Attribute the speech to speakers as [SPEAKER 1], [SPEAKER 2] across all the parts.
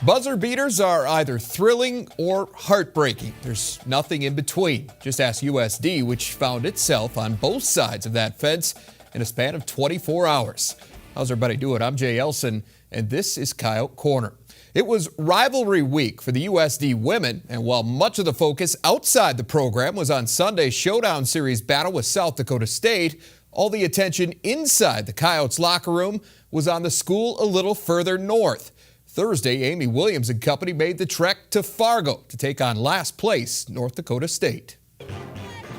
[SPEAKER 1] Buzzer beaters are either thrilling or heartbreaking. There's nothing in between. Just ask USD, which found itself on both sides of that fence in a span of 24 hours. How's everybody doing? I'm Jay Elson, and this is Coyote Corner. It was rivalry week for the USD women, and while much of the focus outside the program was on Sunday's Showdown Series battle with South Dakota State, all the attention inside the Coyotes locker room was on the school a little further north. Thursday, Amy Williams and company made the trek to Fargo to take on last place North Dakota State.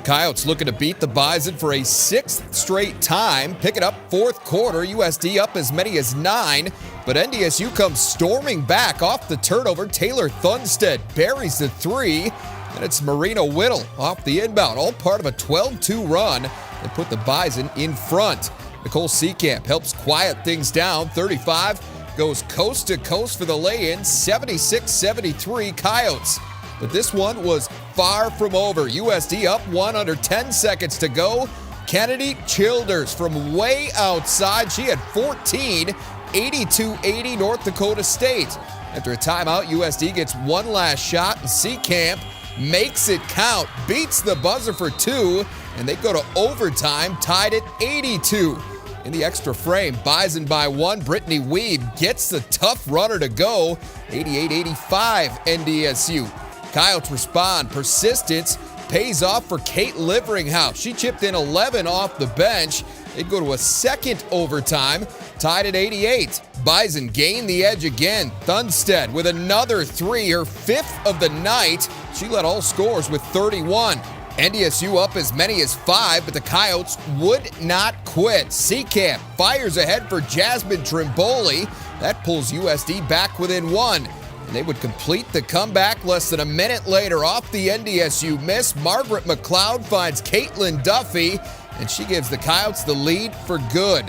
[SPEAKER 1] Coyotes looking to beat the Bison for a sixth straight time. Pick it up fourth quarter, USD up as many as 9, but NDSU comes storming back off the turnover. Taylor Thunstead buries the 3, and it's Marina Whittle off the inbound, all part of a 12-2 run that put the Bison in front. Nicole Seekamp helps quiet things down. 35 goes coast to coast for the lay-in, 76-73 Coyotes. But this one was far from over. USD up 1 under 10 seconds to go. Kennedy Childers from way outside. She had 14, 82-80 North Dakota State. After a timeout, USD gets one last shot, and Seekamp makes it count, beats the buzzer for 2, and they go to overtime, tied at 82. In the extra frame, Bison by 1. Brittany Weeb gets the tough runner to go, 88-85 NDSU. Coyotes respond. Persistence pays off for Kate Liveringhouse. She chipped in 11 off the bench. They go to a second overtime, tied at 88. Bison gain the edge again. Thunstead with another 3, her 5th of the night. She led all scorers with 31. NDSU up as many as 5, but the Coyotes would not quit. Seekamp fires ahead for Jasmine Trimboli. That pulls USD back within 1. And they would complete the comeback less than a minute later off the NDSU miss. Margaret McLeod finds Caitlin Duffy, and she gives the Coyotes the lead for good.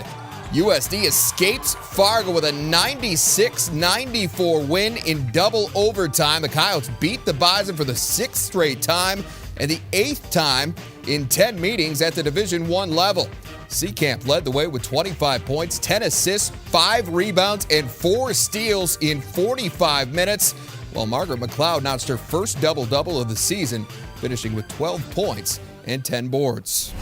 [SPEAKER 1] USD escapes Fargo with a 96-94 win in double overtime. The Coyotes beat the Bison for the 6th straight time and the 8th time in 10 meetings at the Division I level. Seekamp led the way with 25 points, 10 assists, 5 rebounds, and 4 steals in 45 minutes, while Margaret McLeod notched her first double-double of the season, finishing with 12 points and 10 boards.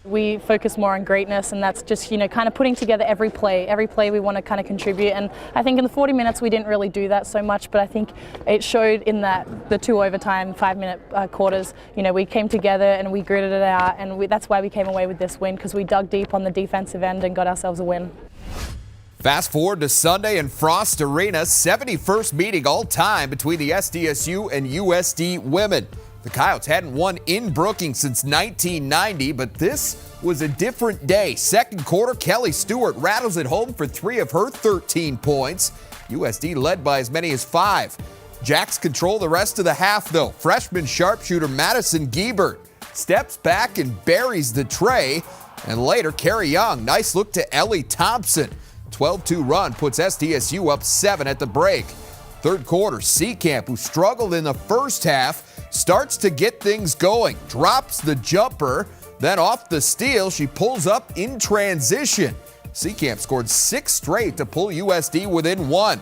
[SPEAKER 2] We focus more on greatness, and that's just, kind of putting together every play. Every play we want to kind of contribute, and I think in the 40 minutes we didn't really do that so much, but I think it showed in the 2 overtime 5-minute quarters. We came together and we gritted it out, and that's why we came away with this win, because we dug deep on the defensive end and got ourselves a win.
[SPEAKER 1] Fast forward to Sunday in Frost Arena, 71st meeting all time between the SDSU and USD women. The Coyotes hadn't won in Brookings since 1990, but this was a different day. Second quarter, Kelly Stewart rattles it home for 3 of her 13 points. USD led by as many as 5. Jacks control the rest of the half, though. Freshman sharpshooter Madison Giebert steps back and buries the tray. And later, Carrie Young, nice look to Ellie Thompson. 12-2 run puts SDSU up 7 at the break. Third quarter, Seekamp, who struggled in the first half, starts to get things going, drops the jumper, then off the steal, she pulls up in transition. Seekamp scored 6 straight to pull USD within 1.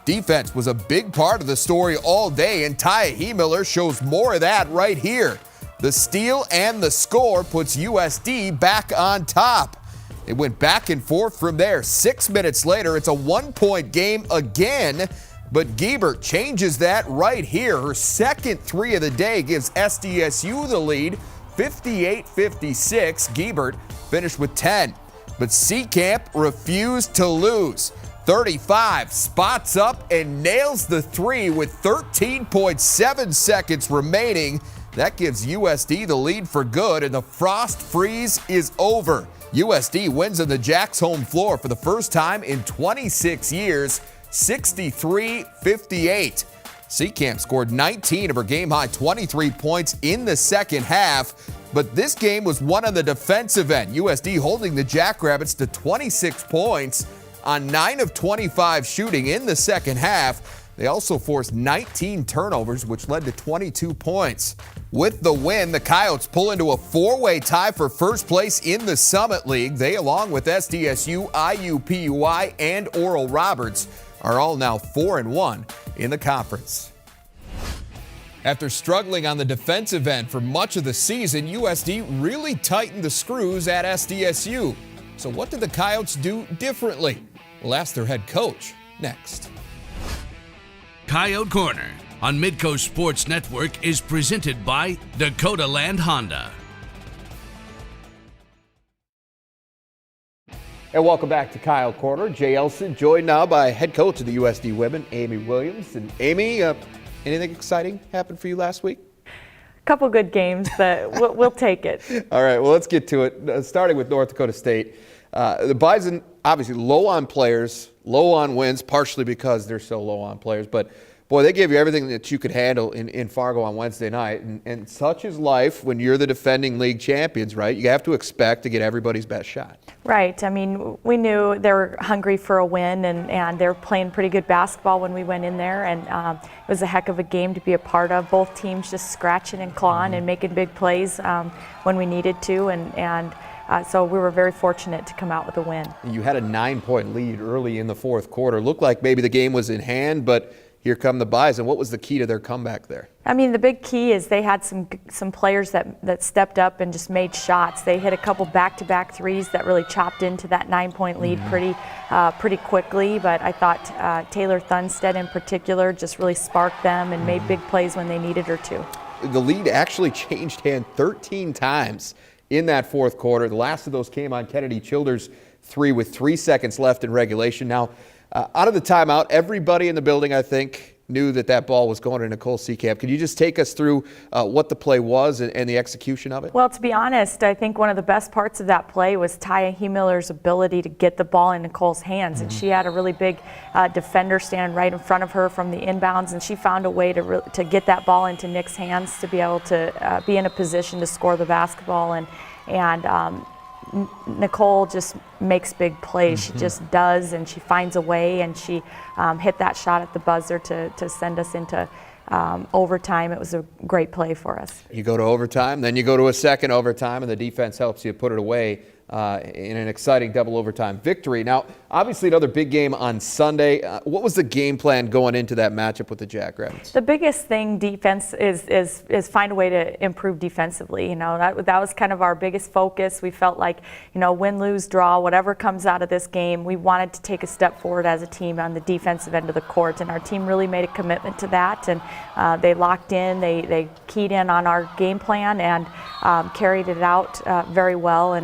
[SPEAKER 1] Defense was a big part of the story all day, and Taya Hemiller shows more of that right here. The steal and the score puts USD back on top. It went back and forth from there. 6 minutes later, it's a 1-point game again. But Giebert changes that right here. Her second 3 of the day gives SDSU the lead, 58-56. Giebert finished with 10. But Seekamp refused to lose. 35, spots up and nails the 3 with 13.7 seconds remaining. That gives USD the lead for good, and the Frost freeze is over. USD wins on the Jacks' home floor for the first time in 26 years. 63-58. Seekamp scored 19 of her game-high 23 points in the second half, but this game was won on the defensive end. USD holding the Jackrabbits to 26 points on 9 of 25 shooting in the second half. They also forced 19 turnovers, which led to 22 points. With the win, the Coyotes pull into a 4-way tie for first place in the Summit League. They, along with SDSU, IUPUI, and Oral Roberts, are all now 4-1 in the conference. After struggling on the defensive end for much of the season, USD really tightened the screws at NDSU. So what did the Coyotes do differently? We'll ask their head coach next.
[SPEAKER 3] Coyote Corner on Midcoast Sports Network is presented by Dakota Land Honda.
[SPEAKER 1] And welcome back to Coyote Corner. Jay Elson joined now by head coach of the USD women, Amy Williams. And Amy, anything exciting happened for you last week?
[SPEAKER 4] Couple good games, but we'll take it.
[SPEAKER 1] All right, well, let's get to it. Starting with North Dakota State. The Bison, obviously low on players, low on wins, partially because they're so low on players. But, boy, they gave you everything that you could handle in Fargo on Wednesday night. And such is life when you're the defending league champions, right? You have to expect to get everybody's best shot.
[SPEAKER 4] Right. I mean, we knew they were hungry for a win, and they were playing pretty good basketball when we went in there. And it was a heck of a game to be a part of. Both teams just scratching and clawing and making big plays when we needed to. So we were very fortunate to come out with a win.
[SPEAKER 1] You had a 9-point lead early in the fourth quarter. Looked like maybe the game was in hand, but here come the Bison. What was the key to their comeback there?
[SPEAKER 4] I mean, the big key is they had some players that stepped up and just made shots. They hit a couple back-to-back threes that really chopped into that 9-point lead pretty quickly. But I thought Taylor Thunstead in particular just really sparked them and made big plays when they needed her to.
[SPEAKER 1] The lead actually changed hand 13 times in that fourth quarter. The last of those came on Kennedy Childers' three with 3 seconds left in regulation. Now, out of the timeout, everybody in the building, I think, knew that ball was going to Nicole Seekamp. Could you just take us through what the play was and the execution of it?
[SPEAKER 4] Well, to be honest, I think one of the best parts of that play was Taya Hemiller's ability to get the ball in Nicole's hands. And she had a really big defender standing right in front of her from the inbounds, and she found a way to get that ball into Nick's hands to be able to be in a position to score the basketball. And Nicole just makes big plays. She just does, and she finds a way, and she hit that shot at the buzzer to send us into overtime. It was a great play for us.
[SPEAKER 1] You go to overtime, then you go to a second overtime, and the defense helps you put it away in an exciting double overtime victory. Now, obviously another big game on Sunday. What was the game plan going into that matchup with the Jackrabbits?
[SPEAKER 4] The biggest thing defense is find a way to improve defensively. You know, that was kind of our biggest focus. We felt like, you know, win, lose, draw, whatever comes out of this game, we wanted to take a step forward as a team on the defensive end of the court, and our team really made a commitment to that. And they locked in, they keyed in on our game plan and carried it out very well.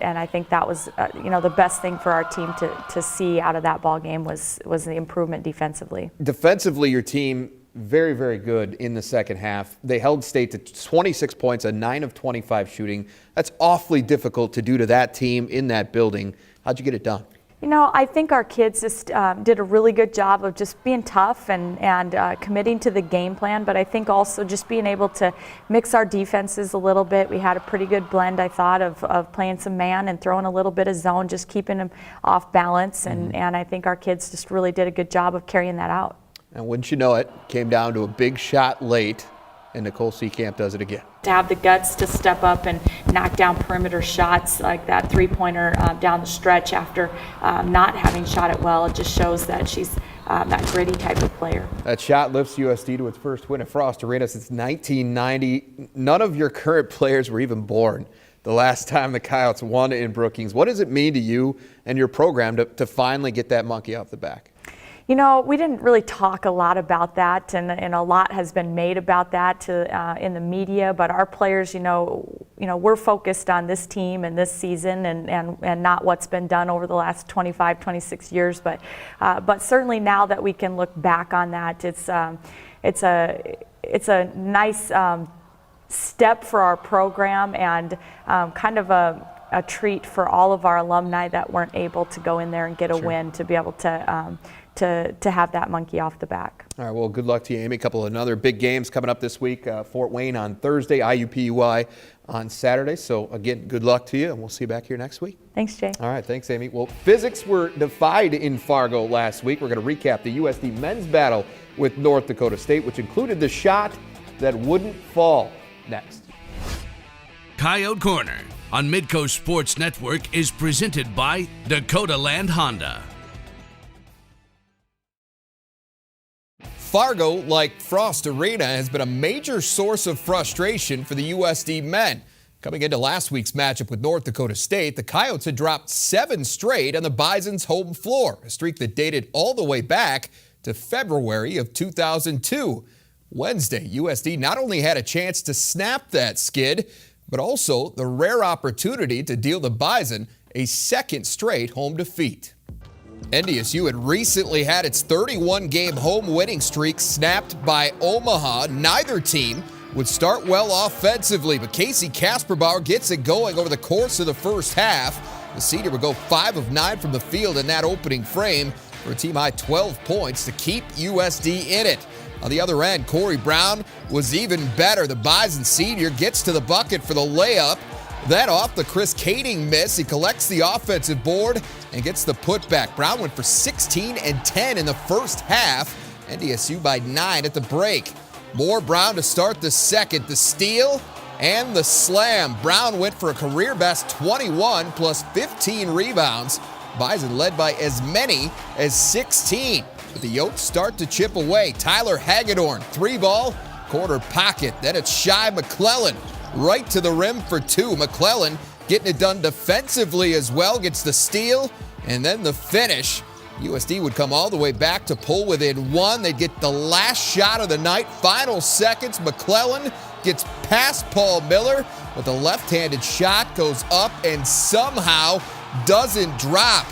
[SPEAKER 4] And I think that was, you know, the best thing for our team to see out of that ball game was the improvement defensively.
[SPEAKER 1] Defensively, your team very, very good in the second half. They held State to 26 points, a 9 of 25 shooting. That's awfully difficult to do to that team in that building. How'd you get it done?
[SPEAKER 4] You know, I think our kids just did a really good job of just being tough and committing to the game plan, but I think also just being able to mix our defenses a little bit. We had a pretty good blend, I thought, of playing some man and throwing a little bit of zone, just keeping them off balance, and I think our kids just really did a good job of carrying that out.
[SPEAKER 1] And wouldn't you know it, came down to a big shot late, and Nicole Seekamp does it again.
[SPEAKER 4] To have the guts to step up and knock down perimeter shots like that three-pointer down the stretch after not having shot it well, it just shows that she's that gritty type of player.
[SPEAKER 1] That shot lifts USD to its first win at Frost Arena since 1990. None of your current players were even born the last time the Coyotes won in Brookings. What does it mean to you and your program to finally get that monkey off the back?
[SPEAKER 4] You know, we didn't really talk a lot about that, and a lot has been made about that in the media. But our players, you know, we're focused on this team and this season, and not what's been done over the last 25, 26 years. But certainly now that we can look back on that, it's a nice step for our program, and kind of a treat for all of our alumni that weren't able to go in there and get a win, to be able to have that monkey off the back.
[SPEAKER 1] All right, well, good luck to you, Amy. A couple of other big games coming up this week. Fort Wayne on Thursday, IUPUI on Saturday. So, again, good luck to you, and we'll see you back here next week.
[SPEAKER 4] Thanks, Jay.
[SPEAKER 1] All right, thanks, Amy. Well, physics were defied in Fargo last week. We're going to recap the USD men's battle with North Dakota State, which included the shot that wouldn't fall. Next.
[SPEAKER 3] Coyote Corner on Midcoast Sports Network is presented by Dakota Land Honda.
[SPEAKER 1] Fargo, like Frost Arena, has been a major source of frustration for the USD men. Coming into last week's matchup with North Dakota State, the Coyotes had dropped 7 straight on the Bison's home floor, a streak that dated all the way back to February of 2002. Wednesday, USD not only had a chance to snap that skid, but also the rare opportunity to deal the Bison a second straight home defeat. NDSU had recently had its 31-game home winning streak snapped by Omaha. Neither team would start well offensively, but Casey Kasperbauer gets it going over the course of the first half. The senior would go 5 of 9 from the field in that opening frame for a team-high 12 points to keep USD in it. On the other end, Corey Brown was even better. The Bison senior gets to the bucket for the layup. Then off the Chris Kading miss, he collects the offensive board and gets the putback. Brown went for 16 and 10 in the first half. NDSU by 9 at the break. More Brown to start the second. The steal and the slam. Brown went for a career best 21 plus 15 rebounds. Bison led by as many as 16. But the Yotes start to chip away. Tyler Hagedorn, 3-ball, corner pocket. Then it's Shai McClellan right to the rim for 2. McClellan getting it done defensively as well. Gets the steal and then the finish. USD would come all the way back to pull within 1. They'd get the last shot of the night. Final seconds. McClellan gets past Paul Miller, but the left-handed shot goes up and somehow doesn't drop.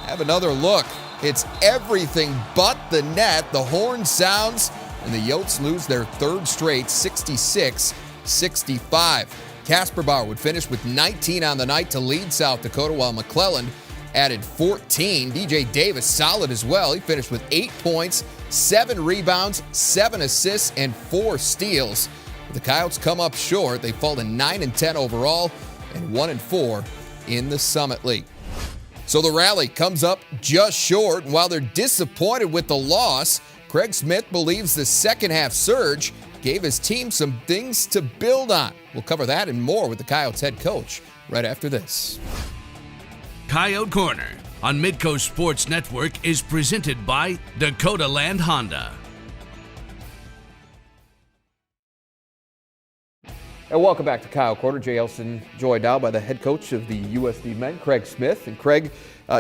[SPEAKER 1] Have another look. It's everything but the net. The horn sounds, and the Yotes lose their 3rd straight, 66-65. Kasperbauer would finish with 19 on the night to lead South Dakota, while McClellan added 14. DJ Davis solid as well. He finished with 8 points, 7 rebounds, 7 assists, and 4 steals. The Coyotes come up short. They fall to 9 and 10 overall and 1 and 4 in the Summit League. So the rally comes up just short, and while they're disappointed with the loss, Craig Smith believes the second half surge gave his team some things to build on. We'll cover that and more with the Coyotes head coach right after this.
[SPEAKER 3] Coyote Corner on Midcoast Sports Network is presented by Dakota Land Honda.
[SPEAKER 1] And welcome back to Kyle Corner. Jay Elson joined now by the head coach of the USD men, Craig Smith. And Craig,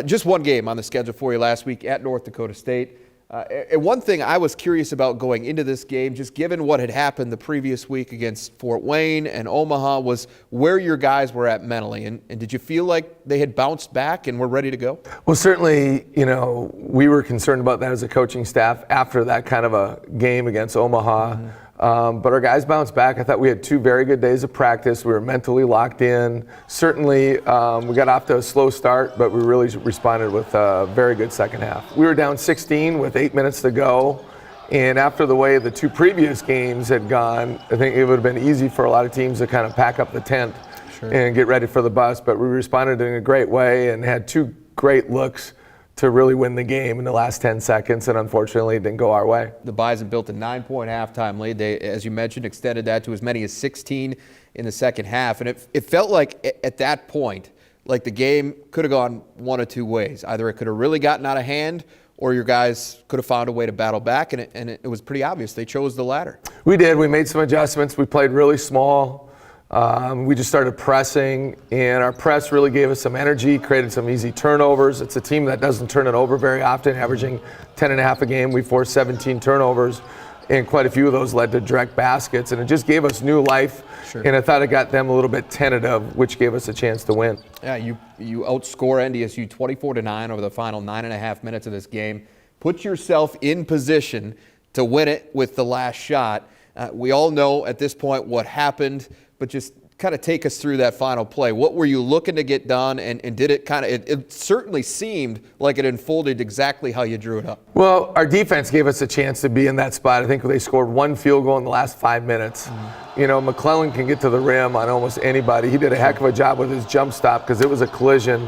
[SPEAKER 1] just one game on the schedule for you last week at North Dakota State. And one thing I was curious about going into this game, just given what had happened the previous week against Fort Wayne and Omaha, was where your guys were at mentally. And did you feel like they had bounced back and were ready to go?
[SPEAKER 5] Well, certainly, we were concerned about that as a coaching staff after that kind of a game against Omaha. Mm-hmm. But our guys bounced back. I thought we had 2 very good days of practice. We were mentally locked in. Certainly, we got off to a slow start, but we really responded with a very good second half. We were down 16 with 8 minutes to go. And after the way the 2 previous games had gone, I think it would have been easy for a lot of teams to kind of pack up the tent and get ready for the bus. But we responded in a great way and had 2 great looks to really win the game in the last 10 seconds, and unfortunately it didn't go our way.
[SPEAKER 1] The Bison built a 9-point halftime lead. They, as you mentioned, extended that to as many as 16 in the second half. And it felt like at that point, like the game could have gone one of 2 ways. Either it could have really gotten out of hand, or your guys could have found a way to battle back, and it was pretty obvious. They chose the latter.
[SPEAKER 5] We did. We made some adjustments. We played really small. We just started pressing, and our press really gave us some energy, created some easy turnovers. It's a team that doesn't turn it over very often, averaging 10.5 a game. We forced 17 turnovers, and quite a few of those led to direct baskets, and it just gave us new life. Sure. And I thought it got them a little bit tentative, which gave us a chance to win.
[SPEAKER 1] Yeah, you outscore NDSU 24-9 over the final 9.5 minutes of this game. Put yourself in position to win it with the last shot. We all know at this point what happened, but just kind of take us through that final play. What were you looking to get done, and did it kind of, it certainly seemed like it unfolded exactly how you drew it up.
[SPEAKER 5] Well, our defense gave us a chance to be in that spot. I think they scored 1 field goal in the last 5 minutes. McClellan can get to the rim on almost anybody. He did a heck of a job with his jump stop because it was a collision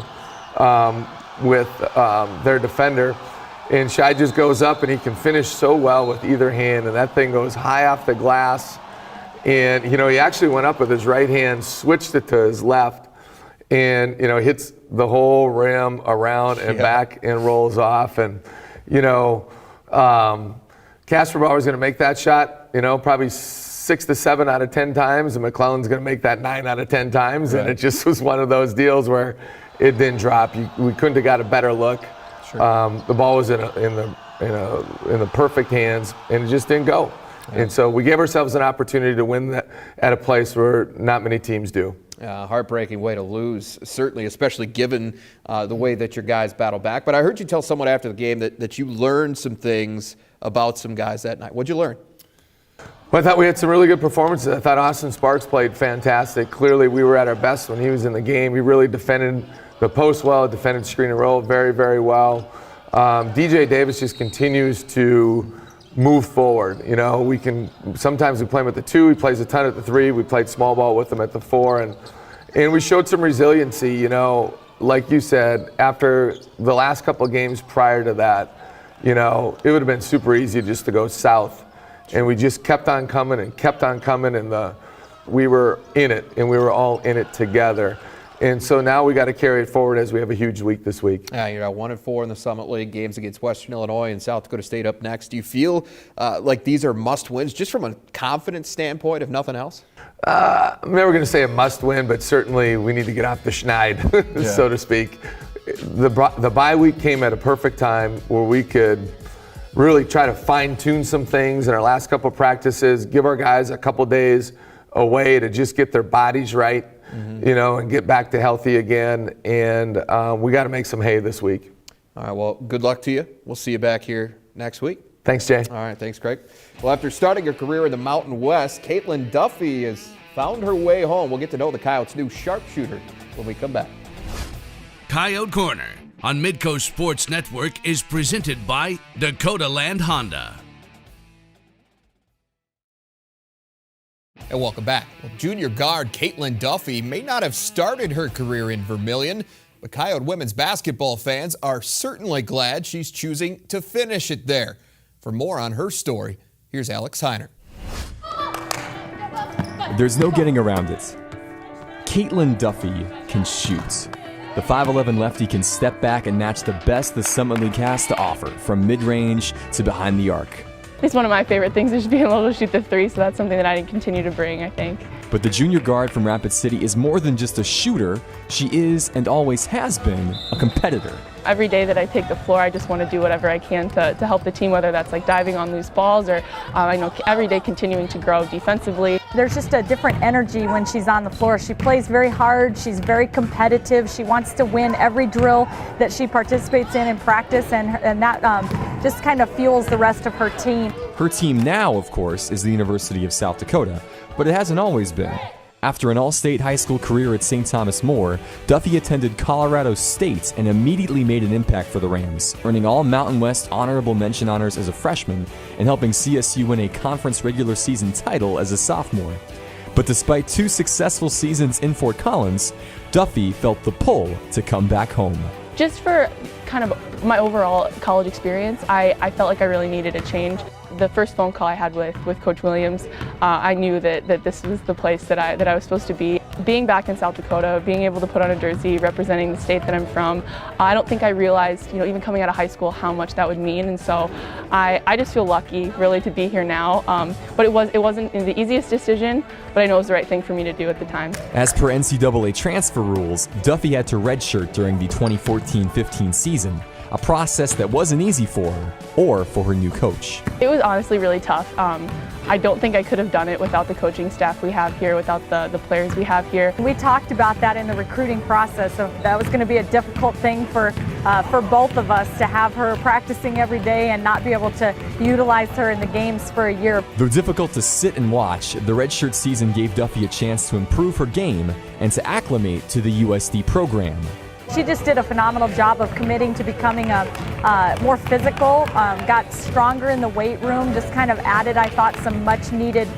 [SPEAKER 5] with their defender. And Shai just goes up, and he can finish so well with either hand, and that thing goes high off the glass. And, he actually went up with his right hand, switched it to his left, and, hits the whole rim around and back and rolls off. And, Casey Casper Bauer is going to make that shot, probably 6 to 7 out of 10 times, and McClellan's going to make that 9 out of 10 times. Right. And it just was one of those deals where it didn't drop. We couldn't have got a better look. Sure. The ball was in the perfect hands, and it just didn't go. Yeah. And so we gave ourselves an opportunity to win that at a place where not many teams do.
[SPEAKER 6] Heartbreaking way to lose, certainly, especially given the way that your guys battle back. But I heard you tell someone after the game that you learned some things about some guys that night. What'd you learn?
[SPEAKER 5] Well, I thought we had some really good performances. I thought Austin Sparks played fantastic. Clearly, we were at our best when he was in the game. He really defended the post well, defended screen and roll very, very well. DJ Davis just continues to move forward. Sometimes we play him at the 2, he plays a ton at the 3. We played small ball with him at the 4, and we showed some resiliency. Like you said, after the last couple of games prior to that, it would have been super easy just to go south. And we just kept on coming, and we were in it, and we were all in it together. And so now we got to carry it forward as we have a huge week this week.
[SPEAKER 6] Yeah, you're at 1-4 in the Summit League, games against Western Illinois and South Dakota State up next. Do you feel like these are must-wins, just from a confidence standpoint, if nothing else?
[SPEAKER 5] I'm never going to say a must-win, but certainly we need to get off the schneid, so to speak. The bye week came at a perfect time where we could really try to fine-tune some things in our last couple of practices, give our guys a couple days away to just get their bodies right, and get back to healthy again. And we got to make some hay this week.
[SPEAKER 6] All right, well, good luck to you. We'll see you back here next week.
[SPEAKER 5] Thanks, Jay.
[SPEAKER 6] All right, thanks, Craig. Well, after starting her career in the Mountain West, Caitlin Duffy has found her way home. We'll get to know the Coyotes' new sharpshooter when we come back.
[SPEAKER 3] Coyote Corner on Midcoast Sports Network is presented by Dakota Land Honda.
[SPEAKER 1] And welcome back. Well, junior guard Caitlin Duffy may not have started her career in Vermilion, but Coyote women's basketball fans are certainly glad she's choosing to finish it there. For more on her story, here's Alex Heiner.
[SPEAKER 7] There's no getting around it. Caitlin Duffy can shoot. The 5'11 lefty can step back and match the best the Summit League has to offer, from mid-range to behind the arc.
[SPEAKER 8] It's one of my favorite things is being able to shoot the 3, so that's something that I continue to bring, I think.
[SPEAKER 7] But the junior guard from Rapid City is more than just a shooter. She is, and always has been, a competitor.
[SPEAKER 8] Every day that I take the floor, I just want to do whatever I can to help the team, whether that's like diving on loose balls or I know every day continuing to grow defensively.
[SPEAKER 4] There's just a different energy when she's on the floor. She plays very hard, she's very competitive, she wants to win every drill that she participates in practice, and that just kind of fuels the rest of her team.
[SPEAKER 7] Her team now, of course, is the University of South Dakota, but it hasn't always been. After an all-state high school career at St. Thomas More, Duffy attended Colorado State and immediately made an impact for the Rams, earning all Mountain West honorable mention honors as a freshman and helping CSU win a conference regular season title as a sophomore. But despite 2 successful seasons in Fort Collins, Duffy felt the pull to come back home.
[SPEAKER 8] Just for kind of my overall college experience, I felt like I really needed a change. The first phone call I had with Coach Williams, I knew that this was the place that I was supposed to be. Being back in South Dakota, being able to put on a jersey representing the state that I'm from, I don't think I realized, even coming out of high school, how much that would mean. And so I just feel lucky, really, to be here now. But it wasn't the easiest decision, but I know it was the right thing for me to do at the time.
[SPEAKER 7] As per NCAA transfer rules, Duffy had to redshirt during the 2014-15 season, a process that wasn't easy for her or for her new coach.
[SPEAKER 8] It was honestly really tough. I don't think I could have done it without the coaching staff we have here, without the players we have here.
[SPEAKER 4] We talked about that in the recruiting process, of that was going to be a difficult thing for both of us to have her practicing every day and not be able to utilize her in the games for a year.
[SPEAKER 7] Though difficult to sit and watch, the redshirt season gave Duffy a chance to improve her game and to acclimate to the USD program.
[SPEAKER 4] She just did a phenomenal job of committing to becoming more physical, got stronger in the weight room, just kind of added, I thought, some much needed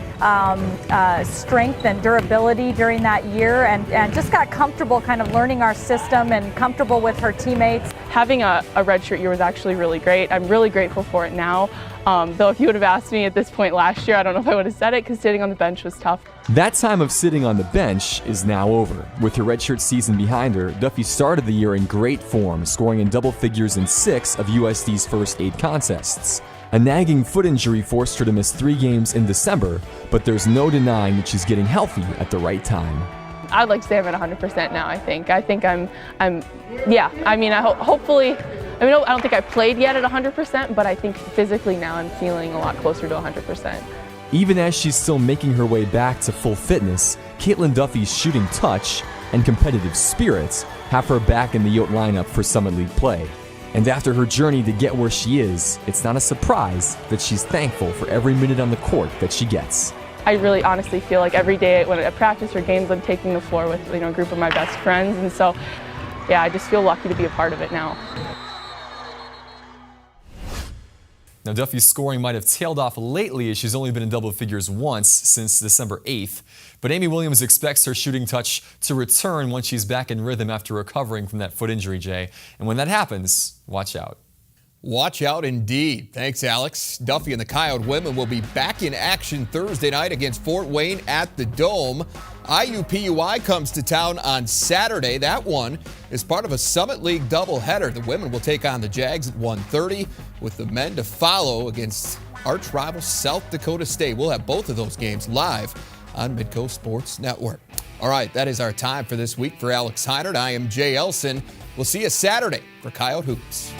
[SPEAKER 4] strength and durability during that year, and just got comfortable kind of learning our system and comfortable with her teammates.
[SPEAKER 8] Having a redshirt year was actually really great. I'm really grateful for it now. Though if you would have asked me at this point last year, I don't know if I would have said it, because sitting on the bench was tough.
[SPEAKER 7] That time of sitting on the bench is now over. With her redshirt season behind her, Duffy started the year in great form, scoring in double figures in 6 of USD's first 8 contests. A nagging foot injury forced her to miss 3 games in December, but there's no denying that she's getting healthy at the right time.
[SPEAKER 8] I'd like to say I'm at 100% now, I think. Yeah, I mean, hopefully, I don't think I played yet at 100%, but I think physically now I'm feeling a lot closer to 100%.
[SPEAKER 7] Even as she's still making her way back to full fitness, Caitlin Duffy's shooting touch and competitive spirits have her back in the Yote lineup for Summit League play. And after her journey to get where she is, it's not a surprise that she's thankful for every minute on the court that she gets.
[SPEAKER 8] I really honestly feel like every day when at practice or games I'm taking the floor with a group of my best friends, and so yeah, I just feel lucky to be a part of it now.
[SPEAKER 7] Now, Duffy's scoring might have tailed off lately as she's only been in double figures once since December 8th. But Amy Williams expects her shooting touch to return once she's back in rhythm after recovering from that foot injury, Jay. And when that happens, watch out.
[SPEAKER 1] Watch out indeed. Thanks, Alex. Duffy and the Coyote women will be back in action Thursday night against Fort Wayne at the Dome. IUPUI comes to town on Saturday. That one is part of a Summit League doubleheader. The women will take on the Jags at 1:30, with the men to follow against arch rival South Dakota State. We'll have both of those games live on Midcoast Sports Network. All right, that is our time for this week. For Alex Heinert, I am Jay Elson. We'll see you Saturday for Coyote Hoops.